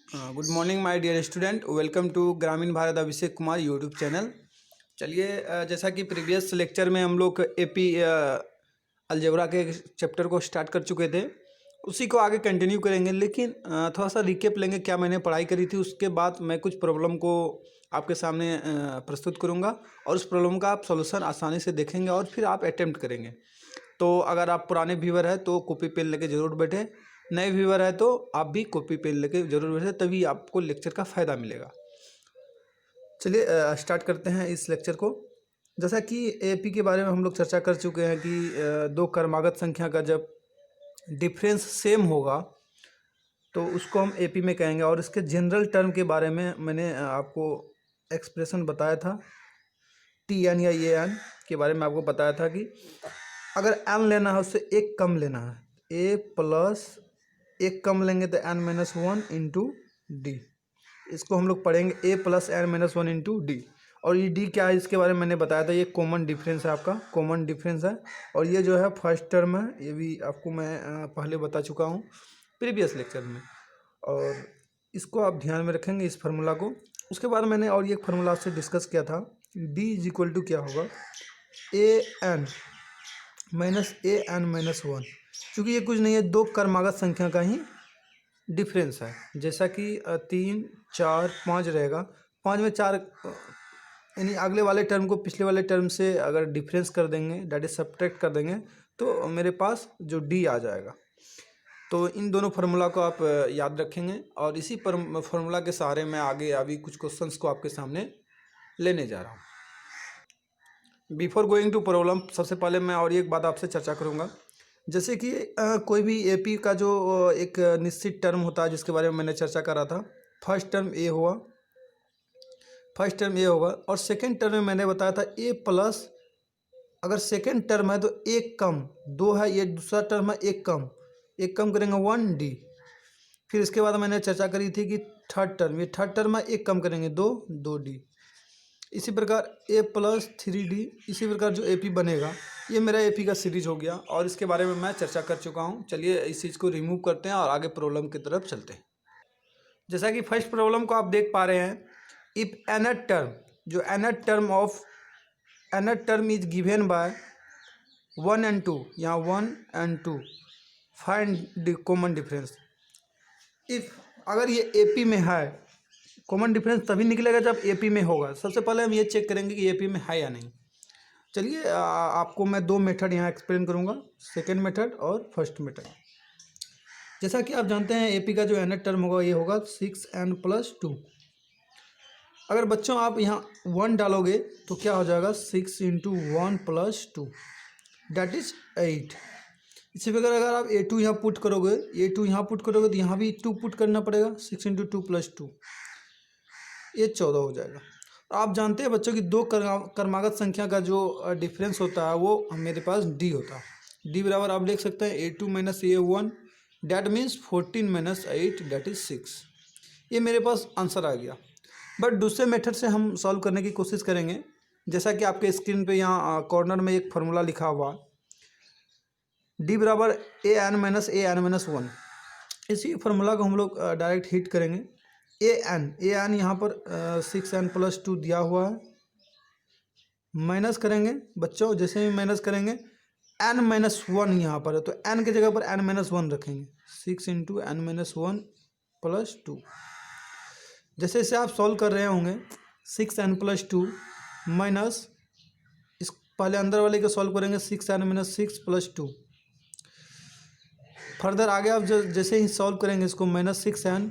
Good morning my dear student, welcome to Gramin Bharat Abhishek Kumar YouTube channel. चलिए, जैसा कि प्रीवियस लेक्चर में हम लोग एपी अलजेब्रा के चैप्टर को स्टार्ट कर चुके थे, उसी को आगे कंटिन्यू करेंगे। लेकिन थोड़ा सा रिकेप लेंगे क्या मैंने पढ़ाई करी थी। उसके बाद मैं कुछ प्रॉब्लम को आपके सामने प्रस्तुत करूंगा और उस प्रॉब्लम का आप सॉल्यूशन आसानी से देखेंगे और फिर आप अटेम्प्ट करेंगे। तो अगर आप पुराने व्यूवर हैं तो कॉपी पेन लेके ज़रूर बैठे, नए व्यूवर है तो आप भी कॉपी पेन लेके जरूर बैठे, तभी आपको लेक्चर का फ़ायदा मिलेगा। चलिए स्टार्ट करते हैं इस लेक्चर को। जैसा कि एपी के बारे में हम लोग चर्चा कर चुके हैं कि दो क्रमागत संख्या का जब डिफरेंस सेम होगा तो उसको हम एपी में कहेंगे। और इसके जनरल टर्म के बारे में मैंने आपको एक्सप्रेशन बताया था, टी एन या ए एन के बारे में आपको बताया था कि अगर एन लेना है उससे एक कम लेना है, ए प्लस एक कम लेंगे तो N minus one into D. इसको हम लोग पढ़ेंगे A plus N minus one into D. और ये डी क्या है इसके बारे में मैंने बताया था, ये कॉमन डिफरेंस है, आपका कॉमन डिफरेंस है। और ये जो है फर्स्ट टर्म है, ये भी आपको मैं पहले बता चुका हूँ प्रीवियस लेक्चर में। और इसको आप ध्यान में रखेंगे इस फार्मूला को। उसके बाद मैंने और ये एक फार्मूला आपसे डिस्कस किया था, डी इज इक्वल टू क्या होगा, A N minus A N minus one. चूँकि ये कुछ नहीं है, दो क्रमागत संख्या का ही डिफरेंस है। जैसा कि 3 4 5 रहेगा, 5 में 4 यानी अगले वाले टर्म को पिछले वाले टर्म से अगर डिफरेंस कर देंगे, डेट इज सब्ट्रैक्ट कर देंगे, तो मेरे पास जो डी आ जाएगा। तो इन दोनों फार्मूला को आप याद रखेंगे और इसी फार्मूला के सहारे मैं आगे अभी कुछ क्वेश्चंस को आपके सामने लेने जा रहा हूँ। बिफोर गोइंग टू प्रॉब्लम, सबसे पहले मैं और एक बात आपसे चर्चा करूँगा। जैसे कि कोई भी एपी का जो एक निश्चित टर्म होता है जिसके बारे में मैंने चर्चा करा था, फर्स्ट टर्म ए हुआ, फर्स्ट टर्म ए होगा। और सेकंड टर्म में मैंने बताया था ए प्लस, अगर सेकंड टर्म है तो एक कम, दो है, ये दूसरा टर्म है, एक कम करेंगे वन डी। फिर इसके बाद मैंने चर्चा करी थी कि थर्ड टर्म, ये थर्ड टर्म है, एक कम करेंगे दो डी। इसी प्रकार ए प्लस थ्री डी, इसी प्रकार जो एपी बनेगा, ये मेरा एपी का सीरीज हो गया और इसके बारे में मैं चर्चा कर चुका हूँ। चलिए इस चीज़ को रिमूव करते हैं और आगे प्रॉब्लम की तरफ चलते हैं। जैसा कि फर्स्ट प्रॉब्लम को आप देख पा रहे हैं, इफ nth टर्म, जो nth term of nth term is given by 1 and 2, यहाँ 1 and 2, find the common difference. If अगर ये एपी में है, कॉमन डिफरेंस तभी निकलेगा जब एपी में होगा। सबसे पहले हम ये चेक करेंगे कि एपी में है या नहीं। चलिए आपको मैं दो मेथड यहाँ एक्सप्लेन करूँगा, सेकेंड मेथड और फर्स्ट मेथड। जैसा कि आप जानते हैं एपी का जो nth टर्म होगा ये होगा 6n प्लस 2। अगर बच्चों आप यहाँ 1 डालोगे तो क्या हो जाएगा, 6 इंटू 1 प्लस 2 डेट इज 8। इसी प्रकार अगर आप a2 यहाँ पुट करोगे, a2 यहाँ पुट करोगे तो यहाँ भी 2 पुट करना पड़ेगा, 6 इंटू 2 प्लस 2, ये 14 हो जाएगा। आप जानते हैं बच्चों कि दो क्रमागत संख्या का जो डिफरेंस होता है वो मेरे पास डी होता है। डी बराबर आप लिख सकते हैं a2 minus a1, that means 14 minus 8 that is 6। ये मेरे पास आंसर आ गया। बट दूसरे मेथड से हम सॉल्व करने की कोशिश करेंगे। जैसा कि आपके स्क्रीन पे यहाँ कॉर्नर में एक फार्मूला लिखा हुआ, डी बराबर A N minus A N minus one. इसी फार्मूला को हम लोग डायरेक्ट हिट करेंगे। ए एन यहाँ पर 6n प्लस 2 दिया हुआ है, माइनस करेंगे बच्चों, जैसे ही माइनस करेंगे n माइनस वन यहाँ पर है तो n की जगह पर n माइनस वन रखेंगे, 6 into n minus one plus 2। जैसे जैसे आप सॉल्व कर रहे होंगे, 6n प्लस 2 माइनस, इस पहले अंदर वाले को सॉल्व करेंगे 6n माइनस 6 प्लस 2। फर्दर आगे आप जैसे ही सॉल्व करेंगे इसको, माइनस 6n,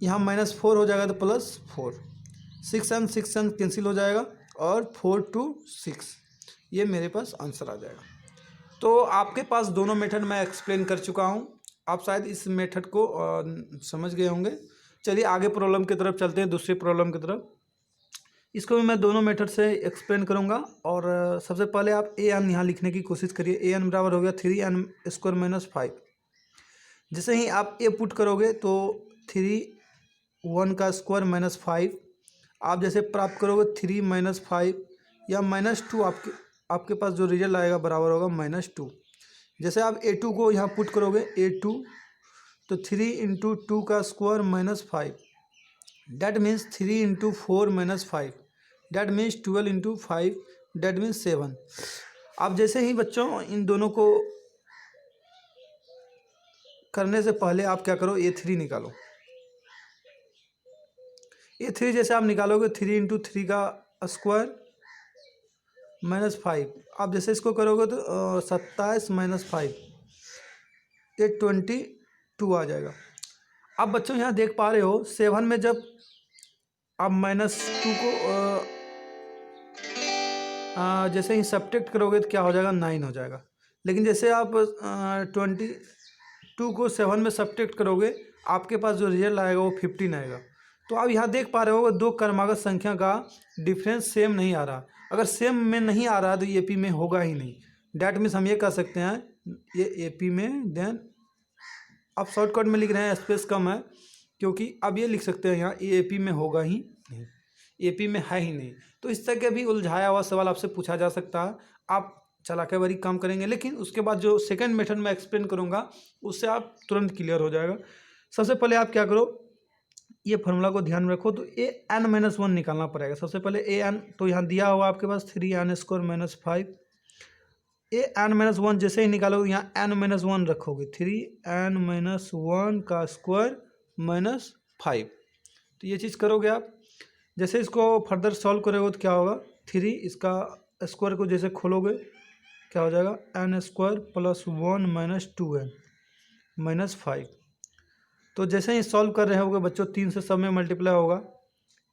यहाँ माइनस 4 हो जाएगा तो प्लस 4, 6n कैंसिल हो जाएगा और 4 to 6, ये मेरे पास आंसर आ जाएगा। तो आपके पास दोनों मेथड मैं एक्सप्लेन कर चुका हूँ, आप शायद इस मेथड को समझ गए होंगे। चलिए आगे प्रॉब्लम की तरफ चलते हैं, दूसरी प्रॉब्लम की तरफ। इसको भी मैं दोनों मेथड से एक्सप्लेन करूँगा। और सबसे पहले आप ए एन यहाँ लिखने की कोशिश करिए। ए एन बराबर हो गया 3n स्क्वायर माइनस 5। जैसे ही आप ए पुट करोगे तो 1 का स्क्वायर माइनस 5, आप जैसे प्राप्त करोगे 3 माइनस 5 या माइनस 2, आपके पास जो रिजल्ट आएगा बराबर होगा -2। जैसे आप a2 को यहाँ पुट करोगे, a2 तो 3 इंटू 2 का square -5, that means 3 into 4 -5, that means 12 into 5, that means 7। अब जैसे ही बच्चों इन दोनों को करने से पहले आप क्या करो, A3 निकालो। A3 जैसे आप निकालोगे 3 इंटू 3 का स्क्वायर -5, आप जैसे इसको करोगे तो 27 -5, ये 22 आ जाएगा। अब बच्चों यहाँ देख पा रहे हो 7 में जब आप -2 को जैसे ही सब्ट्रैक्ट करोगे तो क्या हो जाएगा, 9 हो जाएगा। लेकिन जैसे आप 22 को 7 में सब्ट्रैक्ट करोगे आपके पास जो रिजल्ट आएगा वो 15 आएगा। तो आप यहाँ देख पा रहे हो दो क्रमागत संख्या का डिफरेंस सेम नहीं आ रहा। अगर सेम में नहीं आ रहा तो ये AP में होगा ही नहीं। डैट मीन्स हम ये कह सकते हैं ये AP में, देन आप शॉर्टकट में लिख रहे हैं, स्पेस कम है, क्योंकि अब ये लिख सकते हैं यहाँ ये AP में होगा ही नहीं, AP में है ही नहीं। तो इस तरह के भी उलझाया हुआ सवाल आपसे पूछा जा सकता है। आप चालाकी बारी काम करेंगे, लेकिन उसके बाद जो सेकंड मेथड में एक्सप्लेन करूँगा उससे आप तुरंत क्लियर हो जाएगा। सबसे पहले आप क्या करो, ये फार्मूला को ध्यान में रखो। तो an-1 निकालना पड़ेगा। सबसे पहले an तो यहाँ दिया हुआ आपके पास 3n² - 5। an-1 जैसे ही निकालोगे यहाँ n-1 रखोगे, 3n-1 का स्क्वायर -5। तो ये चीज़ करोगे आप। जैसे इसको फर्दर सॉल्व करोगे तो क्या होगा, 3 इसका स्क्वायर को जैसे खोलोगे क्या हो जाएगा, n² + 1 - 2n - 5। तो जैसे ही सॉल्व कर रहे होगे बच्चों 3 से सब में मल्टीप्लाई होगा,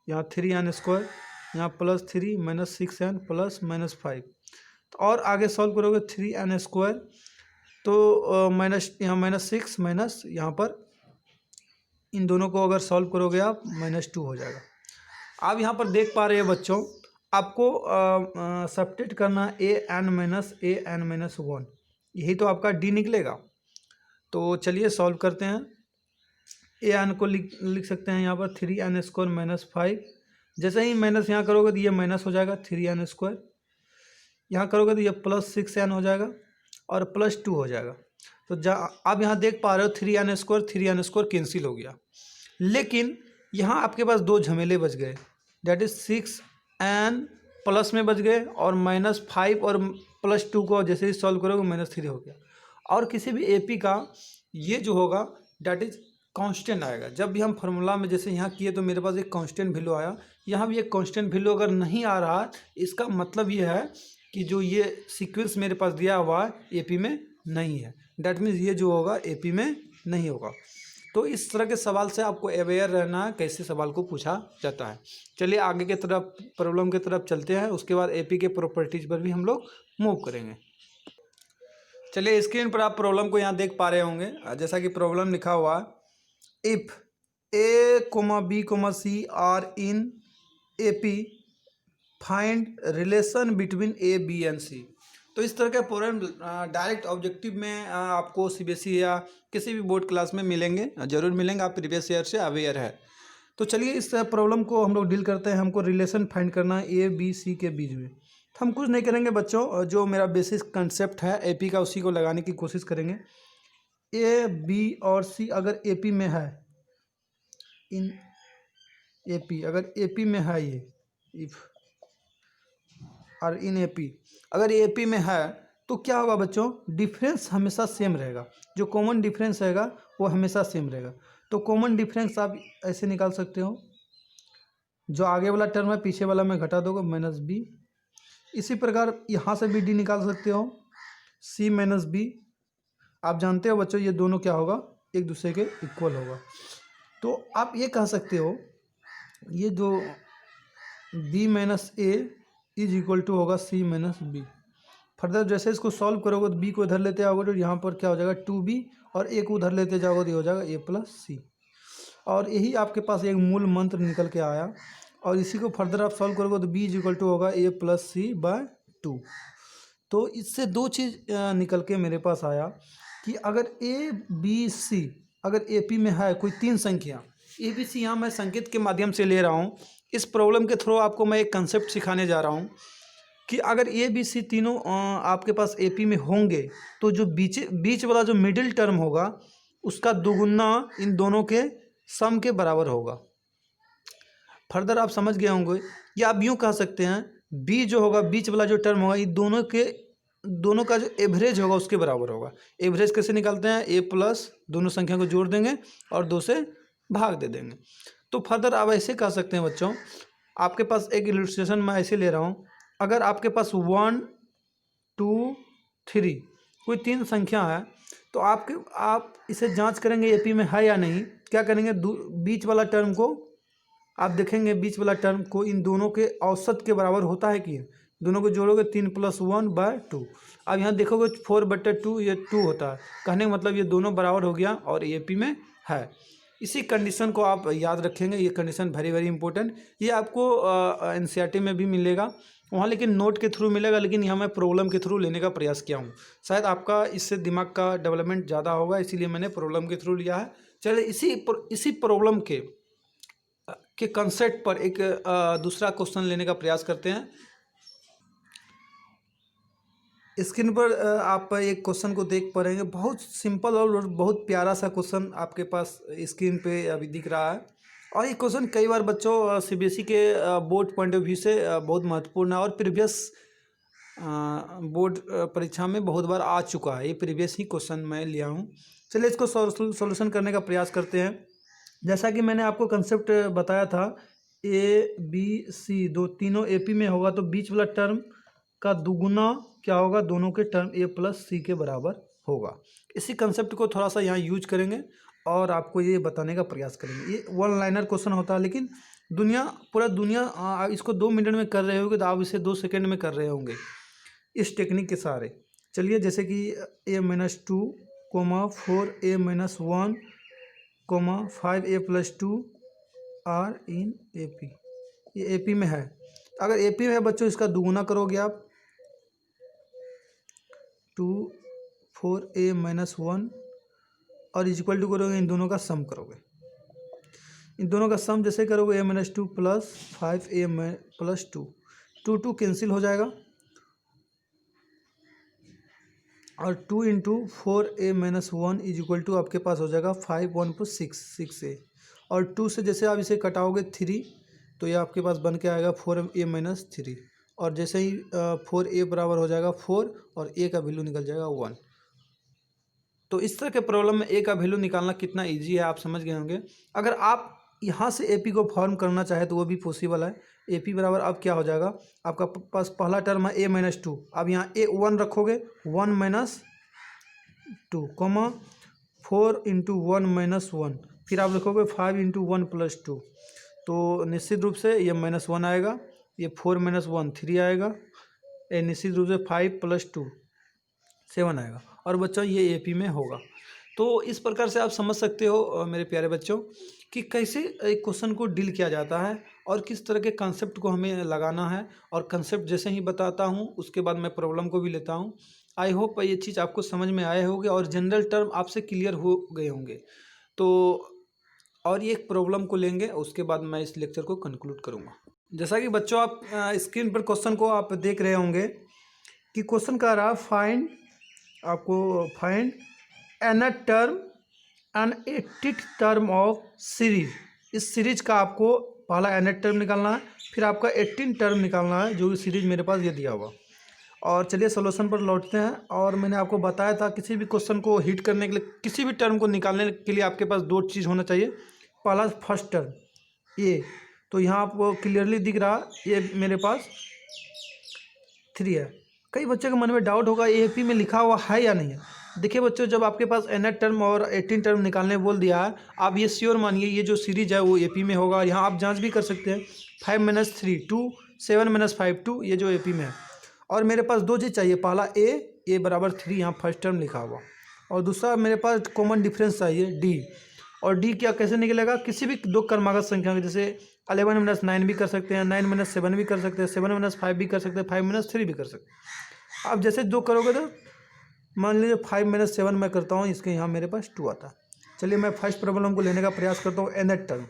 यहाँ 3n², यहाँ +3 - 6n + -5। तो और आगे सॉल्व करोगे 3n² तो माइनस यहाँ -6 माइनस यहाँ पर इन दोनों को अगर सॉल्व करोगे आप -2 हो जाएगा। आप यहाँ पर देख पा रहे हैं बच्चों, आपको सब्ट्रैक्ट करना an-1, यही तो आपका D निकलेगा। तो चलिए सॉल्व करते हैं। an को लिख सकते हैं यहाँ पर 3n² - 5। जैसे ही माइनस यहाँ करोगे तो ये माइनस हो जाएगा, 3n²। यहाँ करोगे तो ये +6n हो जाएगा और +2 हो जाएगा। तो आप यहाँ देख पा रहे हो 3n² कैंसिल हो गया। लेकिन यहाँ आपके पास दो झमेले बच गए, डेट इज 6n प्लस में बच गए और -5 और +2 को जैसे ही सॉल्व करोगे -3 हो गया। और किसी भी AP का ये जो होगा डेट इज कांस्टेंट आएगा। जब भी हम फार्मूला में जैसे यहाँ किए तो मेरे पास एक कांस्टेंट वैल्यू आया, यहाँ भी एक कांस्टेंट वैल्यू अगर नहीं आ रहा, इसका मतलब ये है कि जो ये सीक्वेंस मेरे पास दिया हुआ है AP में नहीं है। डेट मीन्स ये जो होगा AP में नहीं होगा। तो इस तरह के सवाल से आपको अवेयर रहना है कैसे सवाल को पूछा जाता है। चलिए आगे के तरफ प्रॉब्लम की तरफ चलते हैं, उसके बाद AP के प्रॉपर्टीज पर भी हम लोग मूव करेंगे। चलिए स्क्रीन पर आप प्रॉब्लम को यहाँ देख पा रहे होंगे। जैसा कि प्रॉब्लम लिखा हुआ है, if A, B, C are in AP find relation between A, B and C। तो इस तरह के प्रॉब्लम डायरेक्ट ऑब्जेक्टिव में आपको CBSE या किसी भी बोर्ड क्लास में मिलेंगे, जरूर मिलेंगे। आप प्रीवियस ईयर से अवेयर है। तो चलिए इस प्रॉब्लम को हम लोग डील करते हैं। हमको रिलेशन फाइंड करना है A, B, C के बीच में। तो हम कुछ नहीं करेंगे बच्चों, जो मेरा बेसिक कंसेप्ट है AP का उसी को लगाने की कोशिश करेंगे। A, B और C अगर AP में है, इन AP अगर AP में है, ये इफ और इन AP अगर AP में है तो क्या होगा बच्चों, डिफरेंस हमेशा सेम रहेगा। जो कॉमन डिफरेंस रहेगा वो हमेशा सेम रहेगा। तो कॉमन डिफरेंस आप ऐसे निकाल सकते हो, जो आगे वाला टर्म है पीछे वाला में घटा दोगे -B। इसी प्रकार यहाँ से भी D निकाल सकते हो, C - B। आप जानते हो बच्चों ये दोनों क्या होगा, एक दूसरे के इक्वल होगा। तो आप ये कह सकते हो ये जो B - A is equal to होगा C - B। फर्दर जैसे इसको सॉल्व करोगे तो B को इधर लेते आओगे तो यहाँ पर क्या हो जाएगा 2B, और A को उधर लेते जाओगे तो ये हो जाएगा A + C। और यही आपके पास एक मूल मंत्र निकल के आया। और इसी को फर्दर आप सॉल्व करोगे तो B इज इक्वल टू होगा A + C/2। तो इससे दो चीज़ निकल के मेरे पास आया कि अगर A, B, C अगर AP में है कोई तीन संख्या, ABC यहाँ मैं संकेत के माध्यम से ले रहा हूँ। इस प्रॉब्लम के थ्रू आपको मैं एक कंसेप्ट सिखाने जा रहा हूँ कि अगर ABC तीनों आपके पास AP में होंगे तो जो बीच वाला जो मिडिल टर्म होगा उसका दुगुना इन दोनों के सम के बराबर होगा। फर्दर आप समझ गए होंगे, या आप यूँ कह सकते हैं बी जो होगा, बीच वाला जो टर्म होगा, ये दोनों का जो एवरेज होगा उसके बराबर होगा। एवरेज कैसे निकालते हैं, ए प्लस दोनों संख्या को जोड़ देंगे और 2 से भाग दे देंगे। तो फर्दर आप ऐसे कह सकते हैं बच्चों, आपके पास एक इलस्ट्रेशन मैं ऐसे ले रहा हूँ, अगर आपके पास 1 2 3 कोई 3 संख्या है तो आप इसे जांच करेंगे एपी में है या नहीं। क्या करेंगे, बीच वाला टर्म को आप देखेंगे, बीच वाला टर्म को इन दोनों के औसत के बराबर होता है कि दोनों को जोड़ोगे 3 + 1/2। अब यहाँ देखोगे 4/2 ये 2 होता है, कहने का मतलब ये दोनों बराबर हो गया और एपी में है। इसी कंडीशन को आप याद रखेंगे, ये कंडीशन वेरी वेरी इंपॉर्टेंट। ये आपको एनसीईआरटी में भी मिलेगा वहाँ, लेकिन नोट के थ्रू मिलेगा, लेकिन यहाँ मैं प्रॉब्लम के थ्रू लेने का प्रयास किया हूँ। शायद आपका इससे दिमाग का डेवलपमेंट ज़्यादा होगा, इसीलिए मैंने प्रॉब्लम के थ्रू लिया है। चलिए इसी प्रॉब्लम के कंसेप्ट पर एक दूसरा क्वेश्चन लेने का प्रयास करते हैं। स्क्रीन पर आप एक क्वेश्चन को देख पा रहे हैं, बहुत सिंपल और बहुत प्यारा सा क्वेश्चन आपके पास स्क्रीन पे अभी दिख रहा है। और ये क्वेश्चन कई बार बच्चों सीबीएसई के बोर्ड पॉइंट ऑफ व्यू से बहुत महत्वपूर्ण है और प्रीवियस बोर्ड परीक्षा में बहुत बार आ चुका है। ये प्रीवियस ही क्वेश्चन मैं लिया हूँ। चलिए इसको सॉल्यूशन करने का प्रयास करते हैं। जैसा कि मैंने आपको कंसेप्ट बताया था, ए बी सी तीनों एपी में होगा तो बीच वाला टर्म का दुगुना क्या होगा, दोनों के टर्म ए प्लस सी के बराबर होगा। इसी कंसेप्ट को थोड़ा सा यहाँ यूज करेंगे और आपको ये बताने का प्रयास करेंगे। ये वन लाइनर क्वेश्चन होता है, लेकिन पूरा दुनिया इसको 2 मिनट में कर रहे होंगे तो आप इसे 2 सेकेंड में कर रहे होंगे इस टेक्निक के सहारे। चलिए, जैसे कि a-2, 4a-1, 5a+2 are in AP, ये एपी में है। अगर एपी में है बच्चों, इसका दुगुना करोगे आप 2 4a-1 और इक्वल टू करोगे, इन दोनों का सम करोगे। इन दोनों का सम जैसे करोगे a-2 प्लस 5a+2, 2 कैंसिल हो जाएगा और 2 × 4a-1 इक्वल टू आपके पास हो जाएगा 5 1 + 6 6a, और 2 से जैसे आप इसे कटाओगे 3 तो ये आपके पास बन के आएगा 4a-3, और जैसे ही 4a बराबर हो जाएगा 4 और a का वैल्यू निकल जाएगा 1। तो इस तरह के प्रॉब्लम में a का वैल्यू निकालना कितना इजी है आप समझ गए होंगे। अगर आप यहाँ से AP को फॉर्म करना चाहे तो वो भी पॉसिबल है। AP बराबर अब क्या हो जाएगा, आपका पास पहला टर्म है a-2, अब यहाँ a1 रखोगे 1 - 2, 4 × 1 - 1, फिर आप रखोगे 5 × 1 + 2, तो निश्चित रूप से ये -1 आएगा, ये 4 - 1 3 आएगा, ये निश्चित रूप से 5 + 2 7 आएगा, और बच्चों ये AP में होगा। तो इस प्रकार से आप समझ सकते हो मेरे प्यारे बच्चों कि कैसे एक क्वेश्चन को डील किया जाता है और किस तरह के कंसेप्ट को हमें लगाना है। और कंसेप्ट जैसे ही बताता हूँ उसके बाद मैं प्रॉब्लम को भी लेता हूँ। आई होप ये चीज़ आपको समझ में आए होंगे और जनरल टर्म आपसे क्लियर हो गए होंगे। तो और ये एक प्रॉब्लम को लेंगे, उसके बाद मैं इस लेक्चर को कंक्लूड करूँगा। जैसा कि बच्चों आप स्क्रीन पर क्वेश्चन को आप देख रहे होंगे कि क्वेश्चन का रहा find n term n 80th term of series. इस सीरीज का आपको पहला एन टर्म निकालना है, फिर आपका 18 टर्म निकालना है, जो सीरीज मेरे पास ये दिया हुआ। और चलिए सोल्यूशन पर लौटते हैं। और मैंने आपको बताया था किसी भी क्वेश्चन को हिट करने के लिए, किसी भी टर्म को निकालने के लिए आपके पास 2 चीज़ होना चाहिए। पहला फर्स्ट टर्म ये, तो यहाँ आपको क्लियरली दिख रहा ये मेरे पास 3 है। कई बच्चों के मन में डाउट होगा AP में लिखा हुआ है या नहीं है। देखिए बच्चों, जब आपके पास n टर्म और 18 टर्म निकालने बोल दिया है, आप ये श्योर मानिए ये जो सीरीज है वो AP में होगा। यहाँ आप जांच भी कर सकते हैं, 5 - 3 2, 7 - 5 2, ये जो AP में है। और मेरे पास 2 चीज़ चाहिए, पहला a बराबर 3, यहाँ फर्स्ट टर्म लिखा हुआ, और दूसरा मेरे पास कॉमन डिफरेंस चाहिए d। और d क्या कैसे निकलेगा, किसी भी 2 क्रमागत संख्या में, जैसे 11 - 9 भी कर सकते हैं, 9 - 7 भी कर सकते हैं, 7 - 5 भी कर सकते हैं, 5 - 3 भी कर सकते हैं। आप जैसे 2 करोगे तो मान लीजिए 5 - 7 मैं करता हूँ, इसके यहाँ मेरे पास 2 आता है। चलिए मैं फर्स्ट प्रॉब्लम को लेने का प्रयास करता हूँ। nth टर्म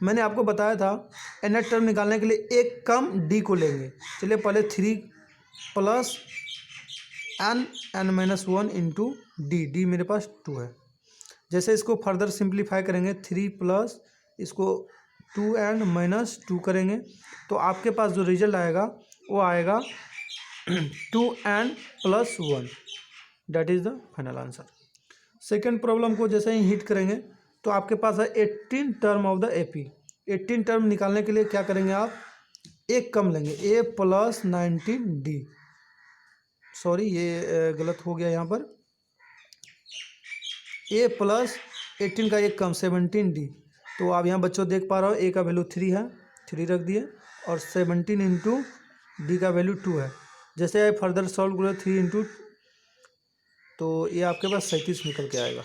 मैंने आपको बताया था, nth टर्म निकालने के लिए एक कम d को लेंगे। चलिए पहले 3 + n n - 1 × d मेरे पास 2 है। जैसे इसको फर्दर सिंप्लीफाई करेंगे 3 प्लस इसको 2n माइनस 2 करेंगे तो आपके पास जो रिजल्ट आएगा वो आएगा 2n plus 1, that is the final answer. Second problem को जैसे ही हिट करेंगे तो आपके पास है 18 term of the AP। 18 term निकालने के लिए क्या करेंगे आप, एक कम लेंगे a प्लस 19d, सॉरी ये गलत हो गया यहाँ पर, a प्लस 18 का एक कम 17d। तो आप यहाँ बच्चों देख पा रहे हो a का वैल्यू 3 है, 3 रख दिए और 17 इंटू डी का वैल्यू 2 है। जैसे आप फर्दर सॉल्व करो 3 इंटू, तो ये आपके पास 37 निकल के आएगा।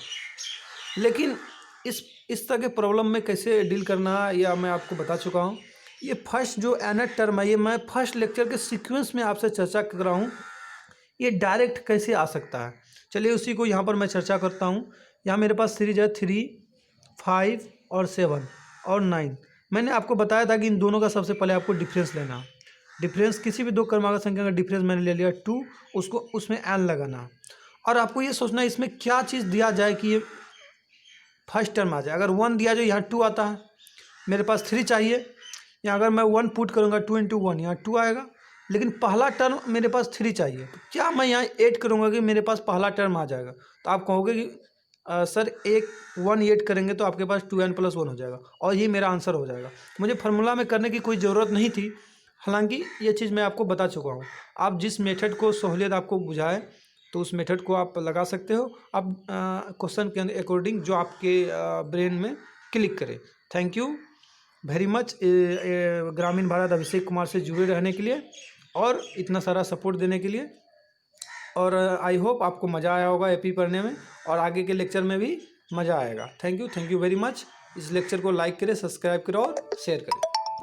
लेकिन इस तरह के प्रॉब्लम में कैसे डील करना है यह मैं आपको बता चुका हूँ। ये फर्स्ट जो nth टर्म है ये मैं फर्स्ट लेक्चर के सीक्वेंस में आपसे चर्चा कर रहा हूँ, ये डायरेक्ट कैसे आ सकता है। चलिए उसी को यहाँ पर मैं चर्चा करता हूँ। यहाँ मेरे पास सीरीज है 3, 5 और 7 और 9। मैंने आपको बताया था कि इन दोनों का सबसे पहले आपको डिफरेंस लेना। डिफरेंस किसी भी दो क्रमांक संख्या का डिफरेंस मैंने ले लिया 2, उसको उसमें n लगाना और आपको ये सोचना इसमें क्या चीज़ दिया जाए कि ये फर्स्ट टर्म आ जाए। अगर 1 दिया जाए यहाँ 2 आता है, मेरे पास 3 चाहिए, यहाँ अगर मैं 1 पुट करूँगा 2 इंटू 1 यहाँ 2 आएगा, लेकिन पहला टर्म मेरे पास 3 चाहिए, तो क्या मैं यहाँ 8 करूँगा कि मेरे पास पहला टर्म आ जाएगा। तो आप कहोगे कि सर 1 8 करेंगे तो आपके पास 2n प्लस 1 हो जाएगा और ये मेरा आंसर हो जाएगा। मुझे फार्मूला में करने की कोई ज़रूरत नहीं थी, हालांकि ये चीज़ मैं आपको बता चुका हूँ। आप जिस मेथड को सहूलियत आपको बुझाए तो उस मेथड को आप लगा सकते हो, आप क्वेश्चन के अकॉर्डिंग जो आपके ब्रेन में क्लिक करे। थैंक यू वेरी मच ग्रामीण भारत अभिषेक कुमार से जुड़े रहने के लिए और इतना सारा सपोर्ट देने के लिए। और आई होप आपको मज़ा आया होगा AP पढ़ने में और आगे के लेक्चर में भी मज़ा आएगा। Thank you very much. इस लेक्चर को लाइक करें, सब्सक्राइब करें और शेयर करें।